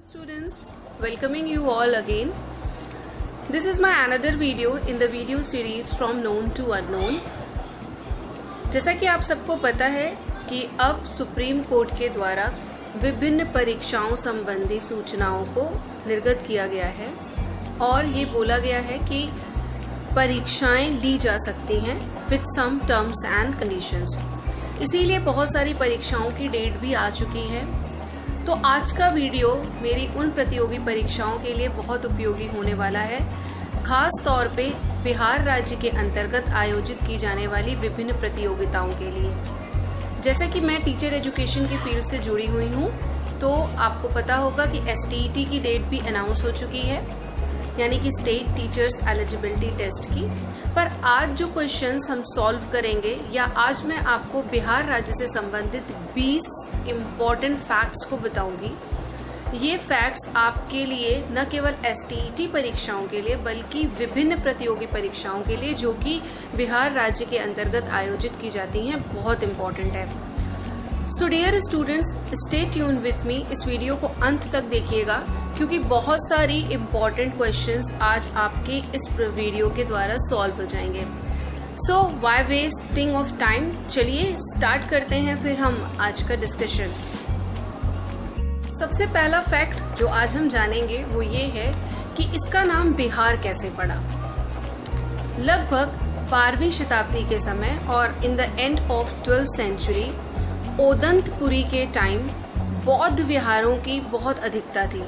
Students, welcoming you all again. This is my another video in the video series from known to unknown. जैसा कि आप सबको पता है कि अब सुप्रीम कोर्ट के द्वारा विभिन्न परीक्षाओं संबंधी सूचनाओं को निर्गत किया गया है और ये बोला गया है कि परीक्षाएं ली जा सकती हैं with some terms and conditions. इसीलिए बहुत सारी परीक्षाओं की डेट भी आ चुकी है। तो आज का वीडियो मेरी उन प्रतियोगी परीक्षाओं के लिए बहुत उपयोगी होने वाला है, खास तौर पे बिहार राज्य के अंतर्गत आयोजित की जाने वाली विभिन्न प्रतियोगिताओं के लिए। जैसे कि मैं टीचर एजुकेशन की फील्ड से जुड़ी हुई हूँ, तो आपको पता होगा कि STET की डेट भी अनाउंस हो चुकी है, यानी कि स्टेट टीचर्स एलिजिबिलिटी टेस्ट की। पर आज जो क्वेश्चंस हम सॉल्व करेंगे, या आज मैं आपको बिहार राज्य से संबंधित 20 इम्पॉर्टेंट फैक्ट्स को बताऊंगी। ये फैक्ट्स आपके लिए न केवल STET परीक्षाओं के लिए बल्कि विभिन्न प्रतियोगी परीक्षाओं के लिए जो कि बिहार राज्य के अंतर्गत आयोजित की जाती हैं, बहुत इम्पॉर्टेंट है। So dear students, stay tune with me. इस वीडियो को अंत तक देखिएगा क्योंकि बहुत सारी इम्पॉर्टेंट क्वेश्चंस आज आपके इस वीडियो के द्वारा सॉल्व हो जाएंगे। So why wasting of time, चलिए स्टार्ट करते हैं फिर हम आज का डिस्कशन। सबसे पहला फैक्ट जो आज हम जानेंगे वो ये है कि इसका नाम बिहार कैसे पड़ा। लगभग 12वीं शताब्दी के समय और in the end of 12th century Odantapuri के टाइम बौद्ध विहारों की बहुत अधिकता थी।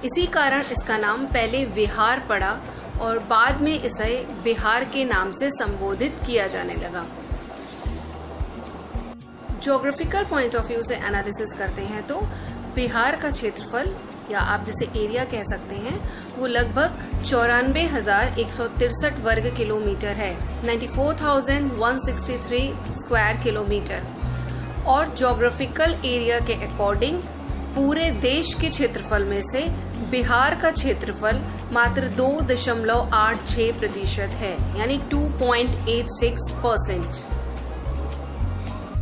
इसी कारण इसका नाम पहले विहार पड़ा और बाद में इसे बिहार के नाम से संबोधित किया जाने लगा। ज्योग्राफिकल पॉइंट ऑफ व्यू से एनालिसिस करते हैं तो बिहार का क्षेत्रफल, या आप जिसे एरिया कह सकते हैं, वो लगभग 94,163 वर्ग किलोमीटर है, 94,163 स्क्वायर किलोमीटर। और ज्योग्राफिकल एरिया के अकॉर्डिंग पूरे देश के क्षेत्रफल में से बिहार का क्षेत्रफल मात्र 2.86% है, यानी 2.86%।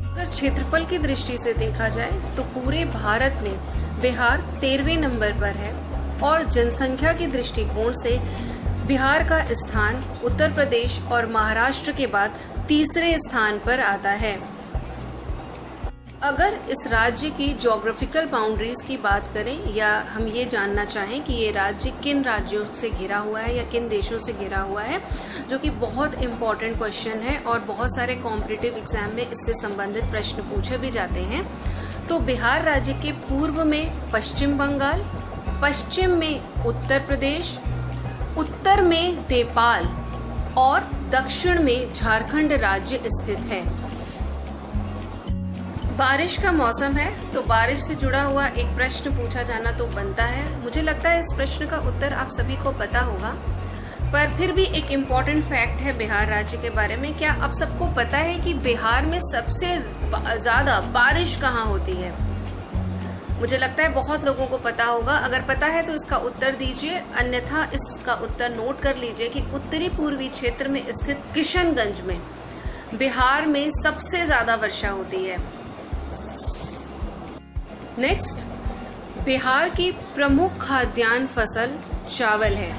अगर क्षेत्रफल की दृष्टि से देखा जाए तो पूरे भारत में बिहार 13वें नंबर पर है और जनसंख्या की दृष्टिकोण से बिहार का स्थान उत्तर प्रदेश और महाराष्ट्र के बाद तीसरे स्थान पर आता है। अगर इस राज्य की ज्योग्राफिकल बाउंड्रीज की बात करें, या हम ये जानना चाहें कि ये राज्य किन राज्यों से घिरा हुआ है या किन देशों से घिरा हुआ है, जो कि बहुत इम्पोर्टेंट क्वेश्चन है और बहुत सारे कॉम्पिटिटिव एग्जाम में इससे संबंधित प्रश्न पूछे भी जाते हैं, तो बिहार राज्य के पूर्व में पश्चिम बंगाल, पश्चिम में उत्तर प्रदेश, उत्तर में नेपाल और दक्षिण में झारखंड राज्य स्थित है। बारिश का मौसम है तो बारिश से जुड़ा हुआ एक प्रश्न पूछा जाना तो बनता है। मुझे लगता है इस प्रश्न का उत्तर आप सभी को पता होगा, पर फिर भी एक इम्पॉर्टेंट फैक्ट है बिहार राज्य के बारे में। क्या आप सबको पता है कि बिहार में सबसे ज्यादा बारिश कहाँ होती है? मुझे लगता है बहुत लोगों को पता होगा। अगर पता है तो इसका उत्तर दीजिए, अन्यथा इसका उत्तर नोट कर लीजिए कि उत्तरी पूर्वी क्षेत्र में स्थित किशनगंज में बिहार में सबसे ज्यादा वर्षा होती है। नेक्स्ट, बिहार की प्रमुख खाद्यान्न फसल चावल है,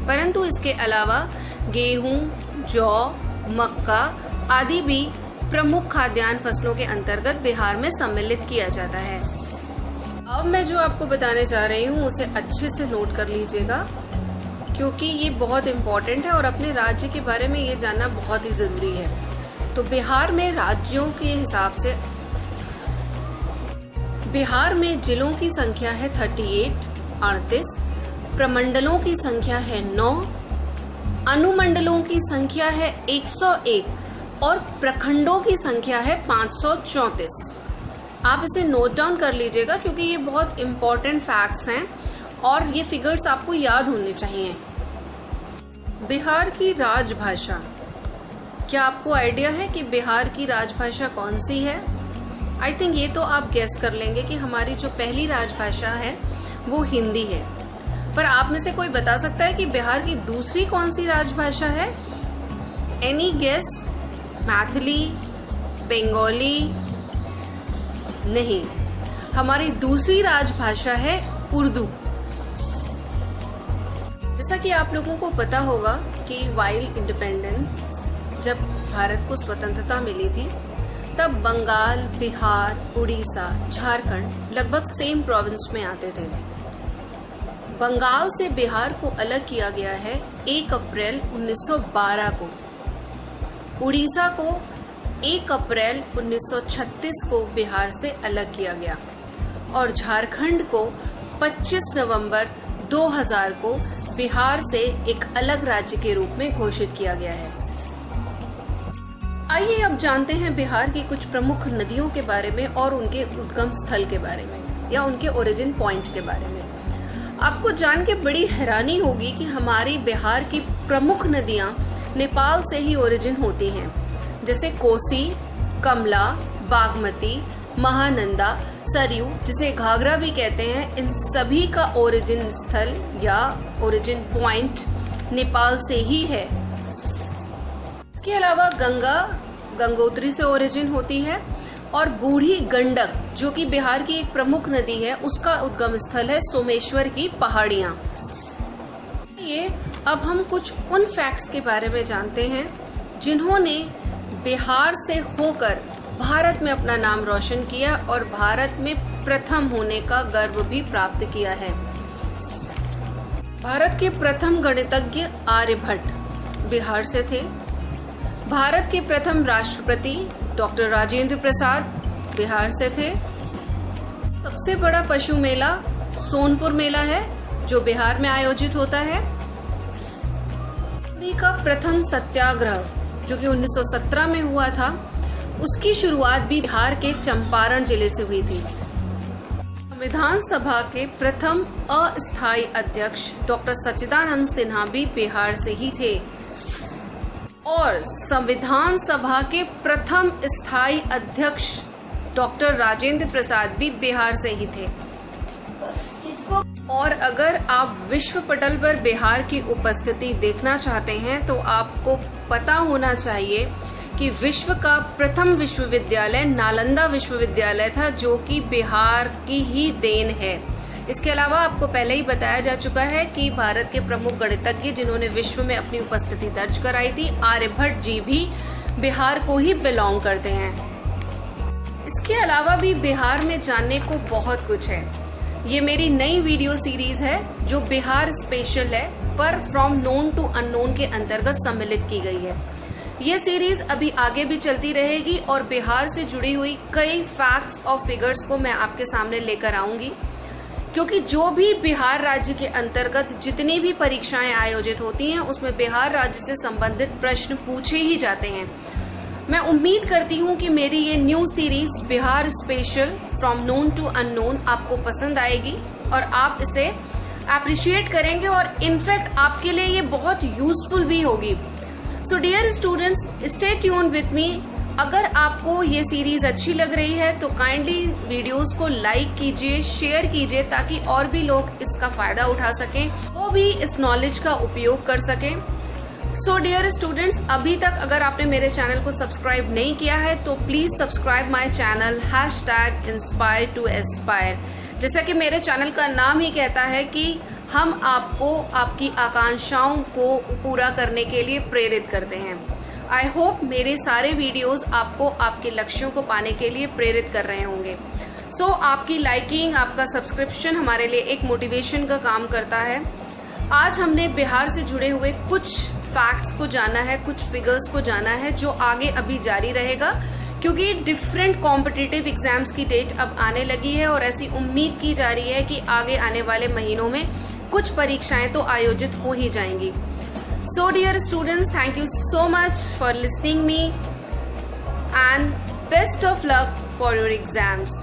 परंतु इसके अलावा गेहूं, जौ, मक्का आदि भी प्रमुख खाद्यान्न फसलों के अंतर्गत बिहार में सम्मिलित किया जाता है। अब मैं जो आपको बताने जा रही हूँ उसे अच्छे से नोट कर लीजिएगा क्योंकि ये बहुत इम्पोर्टेंट है और अपने राज्य के बारे में ये जानना बहुत ही जरूरी है। तो बिहार में राज्यों के हिसाब से बिहार में जिलों की संख्या है 38, प्रमंडलों की संख्या है 9, अनुमंडलों की संख्या है 101 और प्रखंडों की संख्या है 534। आप इसे नोट डाउन कर लीजिएगा क्योंकि ये बहुत इम्पोर्टेंट फैक्ट्स हैं और ये फिगर्स आपको याद होने चाहिए। बिहार की राजभाषा, क्या आपको आइडिया है कि बिहार की राजभाषा कौन सी है? आई थिंक ये तो आप गेस कर लेंगे कि हमारी जो पहली राजभाषा है वो हिंदी है, पर आप में से कोई बता सकता है कि बिहार की दूसरी कौन सी राजभाषा है? Any guess? मैथिली, बंगाली? नहीं, हमारी दूसरी राजभाषा है उर्दू। जैसा कि आप लोगों को पता होगा कि वाइल इंडिपेंडेंस, जब भारत को स्वतंत्रता मिली थी, तब बंगाल, बिहार, उड़ीसा, झारखंड लगभग सेम प्रोविंस में आते थे। बंगाल से बिहार को अलग किया गया है 1 अप्रैल 1912 को। उड़ीसा को 1 अप्रैल 1936 को बिहार से अलग किया गया और झारखंड को 25 नवंबर 2000 को बिहार से एक अलग राज्य के रूप में घोषित किया गया है। आइए अब जानते हैं बिहार की कुछ प्रमुख नदियों के बारे में और उनके उद्गम स्थल के बारे में या उनके ओरिजिन पॉइंट के बारे में। आपको जान के बड़ी हैरानी होगी कि हमारी बिहार की प्रमुख नदियां नेपाल से ही ओरिजिन होती हैं, जैसे कोसी, कमला, बागमती, महानंदा, सरयू, जिसे घाघरा भी कहते हैं। इन सभी का ओरिजिन स्थल या ओरिजिन पॉइंट नेपाल से ही है। इसके अलावा गंगोत्री से ओरिजिन होती है और बूढ़ी गंडक, जो कि बिहार की एक प्रमुख नदी है, उसका उद्गम स्थल है सोमेश्वर की पहाड़ियां। ये अब हम कुछ उन फैक्ट्स के बारे में जानते हैं जिन्होंने बिहार से होकर भारत में अपना नाम रोशन किया और भारत में प्रथम होने का गर्व भी प्राप्त किया है। भारत के प्रथम गणितज्ञ आर्यभट्ट बिहार से थे। भारत के प्रथम राष्ट्रपति डॉक्टर राजेंद्र प्रसाद बिहार से थे। सबसे बड़ा पशु मेला सोनपुर मेला है, जो बिहार में आयोजित होता है। हिंदी का प्रथम सत्याग्रह, जो कि 1917 में हुआ था, उसकी शुरुआत भी बिहार के चंपारण जिले से हुई थी। संविधान सभा के प्रथम अस्थायी अध्यक्ष डॉक्टर सच्चिदानंद सिन्हा भी बिहार से ही थे और संविधान सभा के प्रथम स्थायी अध्यक्ष डॉक्टर राजेंद्र प्रसाद भी बिहार से ही थे। और अगर आप विश्व पटल पर बिहार की उपस्थिति देखना चाहते हैं तो आपको पता होना चाहिए कि विश्व का प्रथम विश्वविद्यालय नालंदा विश्वविद्यालय था, जो कि बिहार की ही देन है। इसके अलावा आपको पहले ही बताया जा चुका है कि भारत के प्रमुख गणितज्ञ जिन्होंने विश्व में अपनी उपस्थिति दर्ज कराई थी, आर्यभट्ट जी भी बिहार को ही बिलोंग करते हैं। इसके अलावा भी बिहार में जानने को बहुत कुछ है। ये मेरी नई वीडियो सीरीज है जो बिहार स्पेशल है, पर फ्रॉम नोन टू अननोन के अंतर्गत सम्मिलित की गई है। ये सीरीज अभी आगे भी चलती रहेगी और बिहार से जुड़ी हुई कई फैक्ट्स और फिगर्स को मैं आपके सामने लेकर आऊंगी, क्योंकि जो भी बिहार राज्य के अंतर्गत जितनी भी परीक्षाएं आयोजित होती हैं उसमें बिहार राज्य से संबंधित प्रश्न पूछे ही जाते हैं। मैं उम्मीद करती हूं कि मेरी ये new series Bihar special from known to unknown आपको पसंद आएगी और आप इसे अप्रिशिएट करेंगे और इनफैक्ट आपके लिए ये बहुत यूजफुल भी होगी। So dear students, stay tuned with me. अगर आपको ये सीरीज अच्छी लग रही है तो काइंडली वीडियोस को लाइक कीजिए, शेयर कीजिए, ताकि और भी लोग इसका फायदा उठा सकें, वो भी इस नॉलेज का उपयोग कर सकें। सो डियर स्टूडेंट्स, अभी तक अगर आपने मेरे चैनल को सब्सक्राइब नहीं किया है तो please subscribe my channel #inspire2aspire। जैसा कि मेरे चैनल का नाम ही कहता है कि हम आपको आपकी आकांक्षाओं को पूरा करने के लिए प्रेरित करते हैं। आई होप मेरे सारे वीडियोस आपको आपके लक्ष्यों को पाने के लिए प्रेरित कर रहे होंगे। सो आपकी लाइकिंग, आपका सब्सक्रिप्शन हमारे लिए एक मोटिवेशन का काम करता है। आज हमने बिहार से जुड़े हुए कुछ फैक्ट्स को जाना है, कुछ फिगर्स को जाना है, जो आगे अभी जारी रहेगा, क्योंकि डिफरेंट कॉम्पिटिटिव एग्जाम्स की डेट अब आने लगी है और ऐसी उम्मीद की जा रही है कि आगे आने वाले महीनों में कुछ परीक्षाएं तो आयोजित हो ही जाएंगी। So dear students, thank you so much for listening me and best of luck for your exams.